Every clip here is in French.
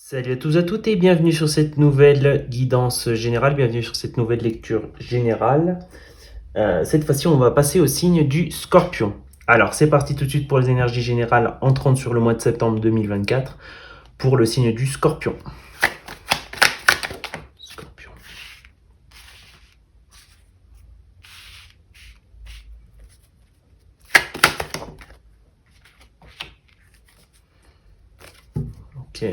Salut à tous à toutes et bienvenue sur cette nouvelle guidance générale, bienvenue sur cette nouvelle lecture générale. Cette fois-ci, on va passer au signe du Scorpion. Alors, c'est parti tout de suite pour les énergies générales entrant sur le mois de septembre 2024 pour le signe du Scorpion. Scorpion. Ok.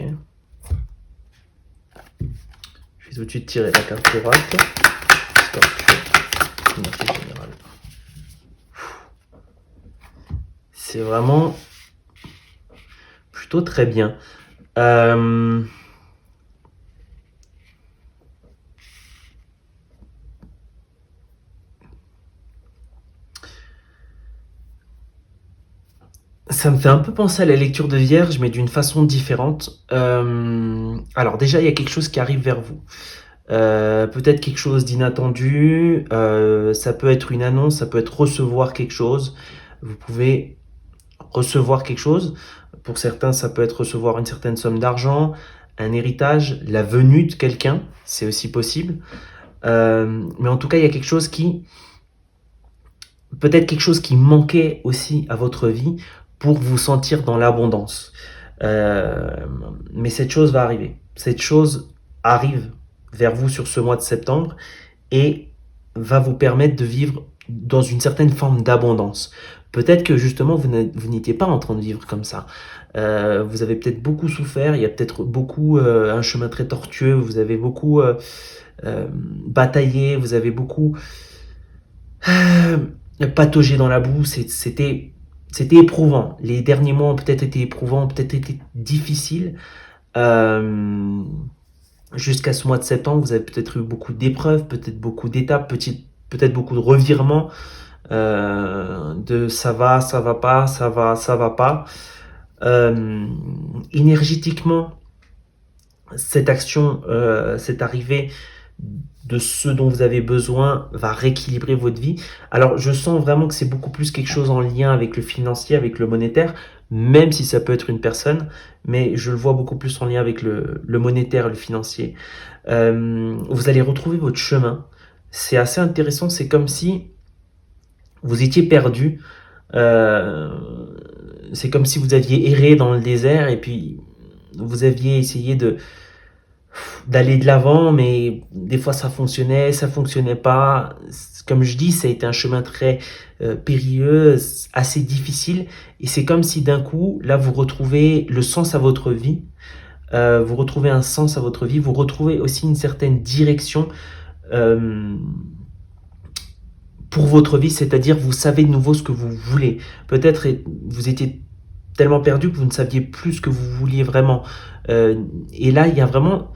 Je vais tout de suite tirer la carte droite. Scorpion. Énergie générale. C'est vraiment plutôt très bien. Ça me fait un peu penser à la lecture de Vierge, mais d'une façon différente. Alors déjà, il y a quelque chose qui arrive vers vous. Peut-être quelque chose d'inattendu, ça peut être une annonce, ça peut être recevoir quelque chose. Vous pouvez recevoir quelque chose. Pour certains, ça peut être recevoir une certaine somme d'argent, un héritage, la venue de quelqu'un, c'est aussi possible. Mais en tout cas, il y a quelque chose qui, peut-être quelque chose qui manquait aussi à votre vie pour vous sentir dans l'abondance. Mais cette chose va arriver. Cette chose arrive vers vous sur ce mois de septembre et va vous permettre de vivre dans une certaine forme d'abondance. Peut-être que justement vous n'étiez pas en train de vivre comme ça. Vous avez peut-être beaucoup souffert, il y a peut-être beaucoup un chemin très tortueux, vous avez beaucoup bataillé, vous avez beaucoup pataugé dans la boue, c'était éprouvant. Les derniers mois ont peut-être été éprouvants, ont peut-être été difficiles. Euh, Jusqu'à ce mois de septembre, vous avez peut-être eu beaucoup d'épreuves, peut-être beaucoup d'étapes, peut-être beaucoup de revirements, de ça va pas, ça va pas. Euh, Énergétiquement, cette action, cette arrivée de ce dont vous avez besoin va rééquilibrer votre vie. Alors, je sens vraiment que c'est beaucoup plus quelque chose en lien avec le financier, avec le monétaire, même si ça peut être une personne, mais je le vois beaucoup plus en lien avec le monétaire, le financier. Vous allez retrouver votre chemin. C'est assez intéressant, c'est comme si vous étiez perdu. Euh, c'est comme si vous aviez erré dans le désert et puis vous aviez essayé d'aller de l'avant, mais des fois ça fonctionnait pas. Comme je dis, ça a été un chemin très périlleux, assez difficile, et c'est comme si d'un coup, là, vous retrouvez le sens à votre vie, vous retrouvez un sens à votre vie, vous retrouvez aussi une certaine direction euh, pour votre vie, c'est-à-dire vous savez de nouveau ce que vous voulez. Peut-être vous étiez tellement perdu que vous ne saviez plus ce que vous vouliez vraiment. Et là, il y a vraiment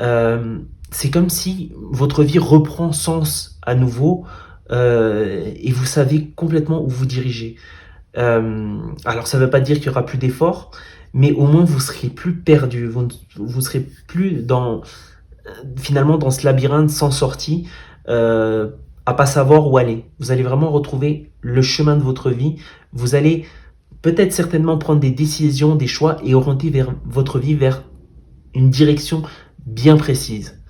euh, c'est comme si votre vie reprend sens à nouveau et vous savez complètement où vous dirigez. Alors ça ne veut pas dire qu'il y aura plus d'efforts, mais au moins vous serez plus perdu, vous serez plus dans finalement dans ce labyrinthe sans sortie, à pas savoir où aller. Vous allez vraiment retrouver le chemin de votre vie. Vous allez peut-être certainement prendre des décisions, des choix et orienter votre vie vers une direction bien précise.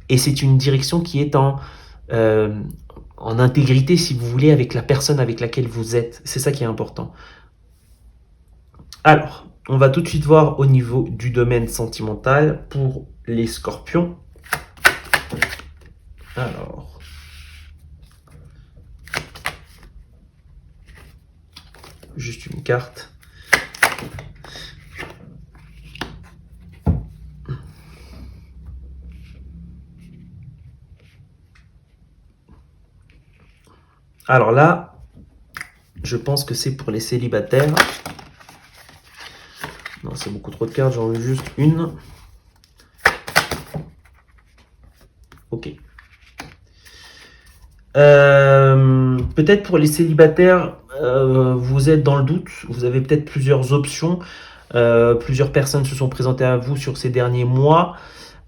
Et c'est une direction qui est en intégrité, si vous voulez, avec la personne avec laquelle vous êtes. C'est ça qui est important. Alors, on va tout de suite voir au niveau du domaine sentimental pour les scorpions. Alors, juste une carte. Alors là, je pense que c'est pour les célibataires. Non, c'est beaucoup trop de cartes, j'en veux juste une. Ok. Peut-être pour les célibataires, vous êtes dans le doute, vous avez peut-être plusieurs options. Plusieurs personnes se sont présentées à vous sur ces derniers mois.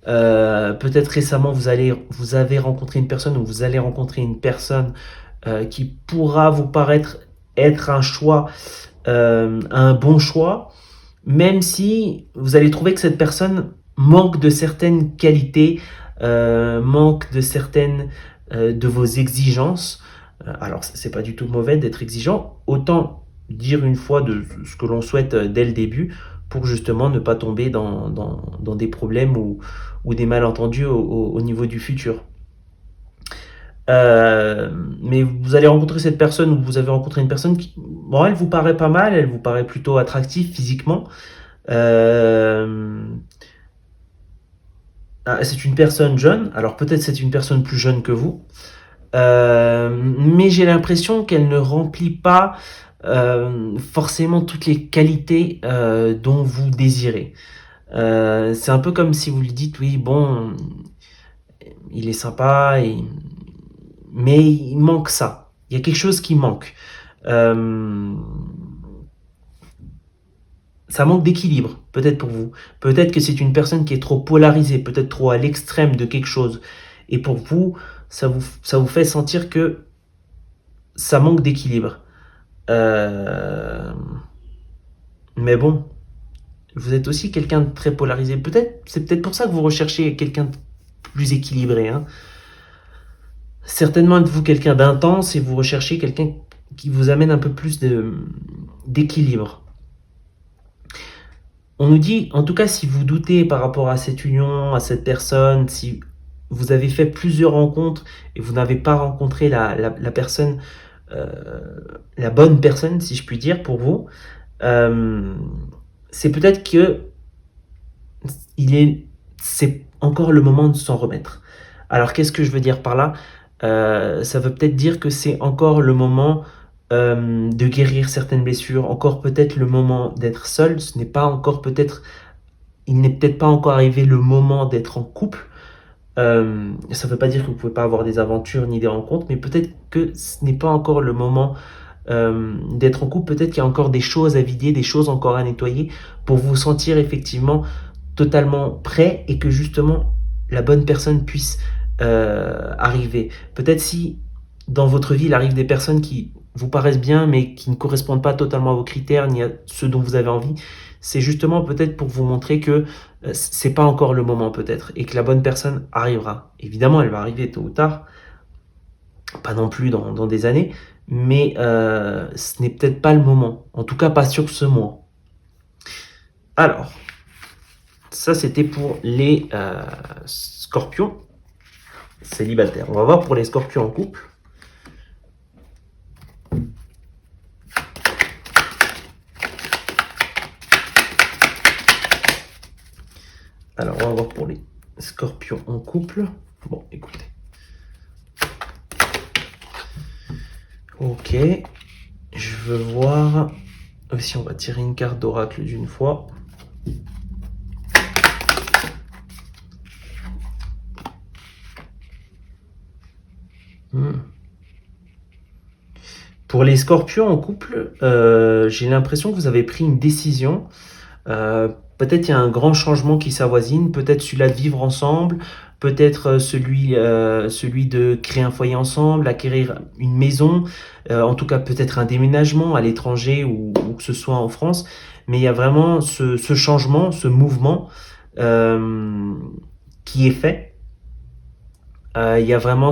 Peut-être récemment, vous avez rencontré une personne ou vous allez rencontrer une personne qui pourra vous paraître être un choix, un bon choix, même si vous allez trouver que cette personne manque de certaines qualités, manque de certaines de vos exigences. Alors, c'est pas du tout mauvais d'être exigeant, autant dire une fois de ce que l'on souhaite dès le début pour justement ne pas tomber dans des problèmes ou des malentendus au niveau du futur. Euh, mais vous allez rencontrer cette personne ou vous avez rencontré une personne qui, bon, elle vous paraît pas mal, elle vous paraît plutôt attractive physiquement. Euh, c'est une personne jeune, alors peut-être c'est une personne plus jeune que vous, mais j'ai l'impression qu'elle ne remplit pas forcément toutes les qualités dont vous désirez. C'est un peu comme si vous lui dites, oui, bon, il est sympa, mais il manque ça. Il y a quelque chose qui manque. Euh, Ça manque d'équilibre, peut-être pour vous. Peut-être que c'est une personne qui est trop polarisée, peut-être trop à l'extrême de quelque chose. Et pour vous, ça vous fait sentir que ça manque d'équilibre. Euh, mais bon, vous êtes aussi quelqu'un de très polarisé. C'est peut-être pour ça que vous recherchez quelqu'un de plus équilibré, hein. Certainement êtes-vous quelqu'un d'intense et vous recherchez quelqu'un qui vous amène un peu plus d'équilibre. On nous dit, en tout cas, si vous doutez par rapport à cette union, à cette personne, si vous avez fait plusieurs rencontres et vous n'avez pas rencontré la personne, euh, la bonne personne, si je puis dire, pour vous, euh, c'est peut-être que c'est encore le moment de s'en remettre. Alors, qu'est-ce que je veux dire par là? Ça veut peut-être dire que c'est encore le moment de guérir certaines blessures, encore peut-être le moment d'être seul. Il n'est peut-être pas encore arrivé le moment d'être en couple. Ça ne veut pas dire que vous ne pouvez pas avoir des aventures ni des rencontres, mais peut-être que ce n'est pas encore le moment d'être en couple. Peut-être qu'il y a encore des choses à vider, des choses encore à nettoyer pour vous sentir effectivement totalement prêt et que justement la bonne personne puisse arriver. Peut-être si dans votre vie il arrive des personnes qui vous paraissent bien mais qui ne correspondent pas totalement à vos critères ni à ceux dont vous avez envie, c'est justement peut-être pour vous montrer que c'est pas encore le moment peut-être et que la bonne personne arrivera. Évidemment, elle va arriver tôt ou tard, pas non plus dans des années, mais ce n'est peut-être pas le moment. En tout cas, pas sur ce mois. Alors, ça c'était pour les scorpions célibataires. On va voir pour les scorpions en couple. Alors, on va voir pour les scorpions en couple. Bon, écoutez. Ok. Je veux voir si on va tirer une carte d'oracle d'une fois. Pour les scorpions en couple, j'ai l'impression que vous avez pris une décision. Peut-être il y a un grand changement qui s'avoisine, peut-être celui-là de vivre ensemble, peut-être celui de créer un foyer ensemble, acquérir une maison, en tout cas peut-être un déménagement à l'étranger ou que ce soit en France. Mais il y a vraiment ce changement, ce mouvement qui est fait. Il y a vraiment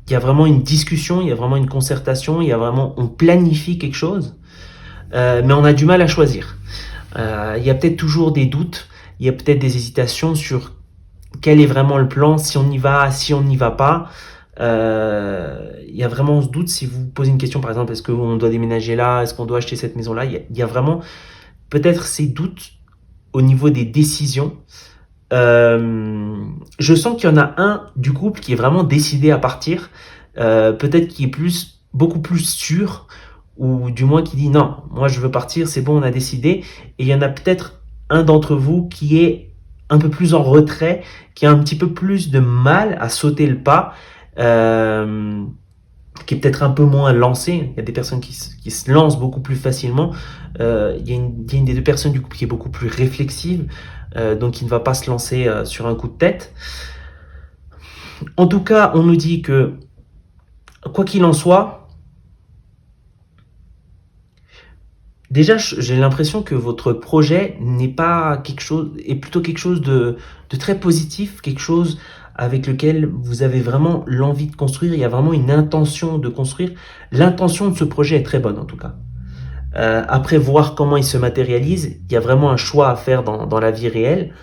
il y a vraiment une discussion, il y a vraiment une concertation, on planifie quelque chose, mais on a du mal à choisir. Il y a peut-être toujours des doutes, il y a peut-être des hésitations sur quel est vraiment le plan, si on y va, si on n'y va pas. Il y a vraiment ce doute si vous posez une question, par exemple, est-ce qu'on doit déménager là, est-ce qu'on doit acheter cette maison-là, il y a vraiment peut-être ces doutes au niveau des décisions. Je sens qu'il y en a un du couple qui est vraiment décidé à partir, peut-être qui est beaucoup plus sûr, ou du moins qui dit non, moi je veux partir, c'est bon, on a décidé. Et il y en a peut-être un d'entre vous qui est un peu plus en retrait, qui a un petit peu plus de mal à sauter le pas, qui est peut-être un peu moins lancé. Il y a des personnes qui se lancent beaucoup plus facilement. Il y a une des deux personnes du couple qui est beaucoup plus réflexive, donc qui ne va pas se lancer sur un coup de tête. En tout cas, on nous dit que, quoi qu'il en soit, Déjà, j'ai l'impression que votre projet n'est pas quelque chose, est plutôt quelque chose de très positif, quelque chose avec lequel vous avez vraiment l'envie de construire. Il y a vraiment une intention de construire. L'intention de ce projet est très bonne en tout cas. Après, voir comment il se matérialise, il y a vraiment un choix à faire dans la vie réelle,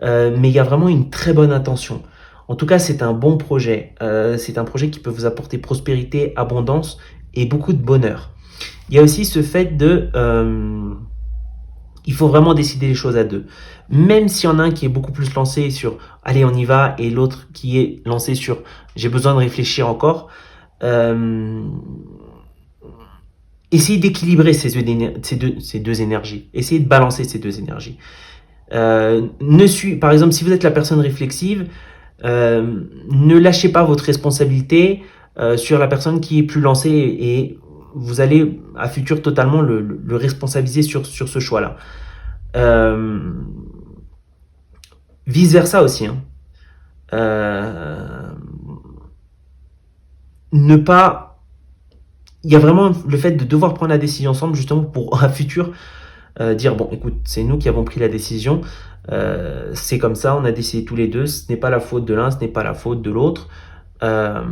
mais il y a vraiment une très bonne intention. En tout cas, c'est un bon projet. C'est un projet qui peut vous apporter prospérité, abondance et beaucoup de bonheur. Il y a aussi ce fait de... il faut vraiment décider les choses à deux. Même s'il y en a un qui est beaucoup plus lancé sur allez on y va et l'autre qui est lancé sur j'ai besoin de réfléchir encore, essayez d'équilibrer ces deux énergies. Essayez de balancer ces deux énergies. Par exemple, si vous êtes la personne réflexive, ne lâchez pas votre responsabilité sur la personne qui est plus lancée et vous allez à futur totalement le responsabiliser sur ce choix-là. Vice versa aussi. Hein. Ne pas... Il y a vraiment le fait de devoir prendre la décision ensemble justement pour à futur dire bon écoute c'est nous qui avons pris la décision, c'est comme ça, on a décidé tous les deux, ce n'est pas la faute de l'un, ce n'est pas la faute de l'autre. Pas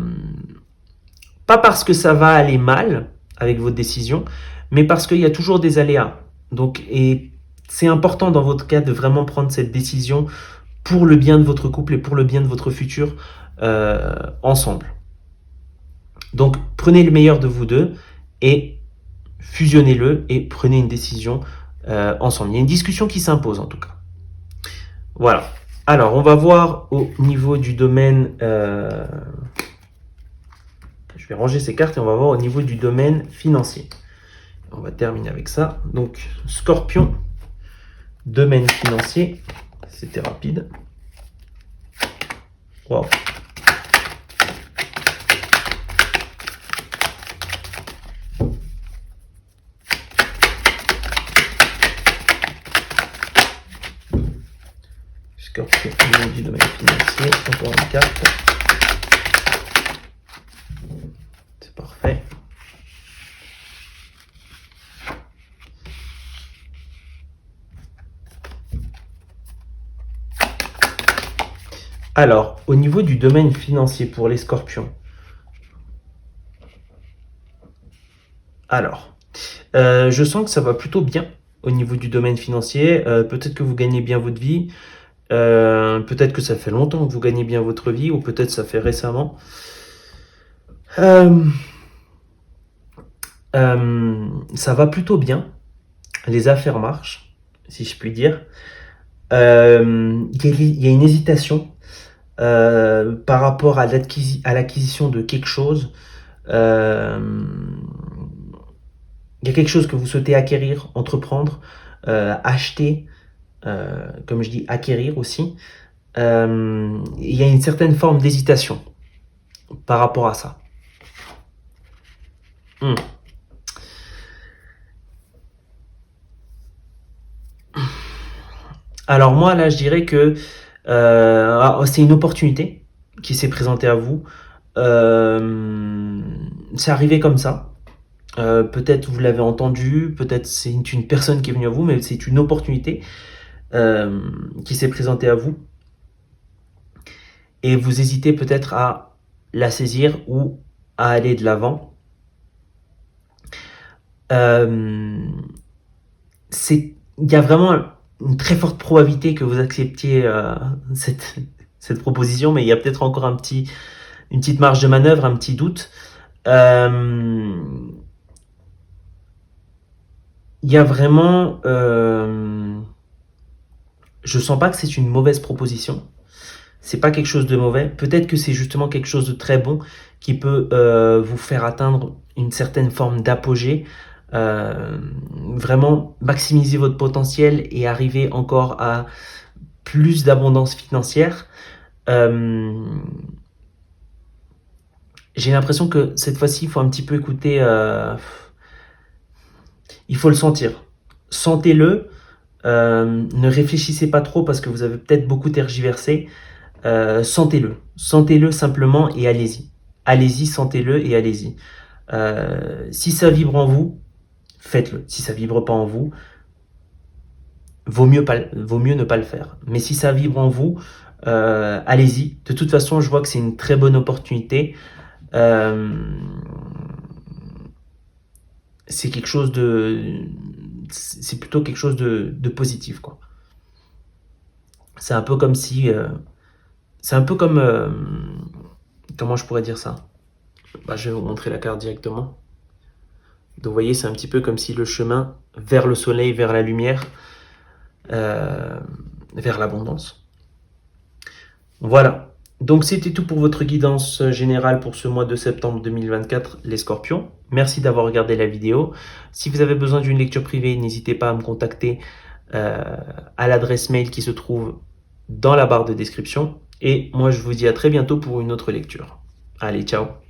parce que ça va aller mal avec votre décision, mais parce qu'il y a toujours des aléas. Donc, et c'est important dans votre cas de vraiment prendre cette décision pour le bien de votre couple et pour le bien de votre futur ensemble. Donc, prenez le meilleur de vous deux et fusionnez-le et prenez une décision ensemble. Il y a une discussion qui s'impose en tout cas. Voilà. Alors, on va voir au niveau du domaine... je vais ranger ces cartes et on va voir au niveau du domaine financier. On va terminer avec ça. Donc, Scorpion, domaine financier. C'était rapide. Wow. Scorpion, au niveau du domaine financier. Encore une carte. C'est parfait. Alors, au niveau du domaine financier pour les scorpions. Alors, je sens que ça va plutôt bien au niveau du domaine financier. Peut-être que vous gagnez bien votre vie. Peut-être que ça fait longtemps que vous gagnez bien votre vie. Ou peut-être ça fait récemment. Ça va plutôt bien. Les affaires marchent, si je puis dire. Il y a une hésitation par rapport à l'acquisition de quelque chose. Il y a quelque chose que vous souhaitez acquérir, entreprendre, acheter, comme je dis, acquérir aussi. Il y a une certaine forme d'hésitation par rapport à ça. Alors moi, là, je dirais que c'est une opportunité qui s'est présentée à vous. C'est arrivé comme ça. Peut-être vous l'avez entendu, peut-être c'est une personne qui est venue à vous, mais c'est une opportunité qui s'est présentée à vous. Et vous hésitez peut-être à la saisir ou à aller de l'avant. Il y a vraiment une très forte probabilité que vous acceptiez cette proposition, mais il y a peut-être encore une petite marge de manœuvre, un petit doute. Il y a vraiment... je sens pas que c'est une mauvaise proposition. C'est pas quelque chose de mauvais. Peut-être que c'est justement quelque chose de très bon qui peut vous faire atteindre une certaine forme d'apogée. Vraiment maximiser votre potentiel et arriver encore à plus d'abondance financière. J'ai l'impression que cette fois-ci, il faut un petit peu écouter... il faut le sentir. Sentez-le. Ne réfléchissez pas trop parce que vous avez peut-être beaucoup tergiversé. Sentez-le. Sentez-le simplement et allez-y. Allez-y, sentez-le et allez-y. Si ça vibre en vous, faites-le. Si ça vibre pas en vous, vaut mieux ne pas le faire. Mais si ça vibre en vous, allez-y. De toute façon, je vois que c'est une très bonne opportunité. C'est quelque chose de... C'est plutôt quelque chose de positif, quoi. C'est un peu comme si... c'est un peu comme... comment je pourrais dire ça? Bah, je vais vous montrer la carte directement. Donc vous voyez, c'est un petit peu comme si le chemin vers le soleil, vers la lumière, vers l'abondance. Voilà. Donc c'était tout pour votre guidance générale pour ce mois de septembre 2024, les scorpions. Merci d'avoir regardé la vidéo. Si vous avez besoin d'une lecture privée, n'hésitez pas à me contacter à l'adresse mail qui se trouve dans la barre de description. Et moi, je vous dis à très bientôt pour une autre lecture. Allez, ciao!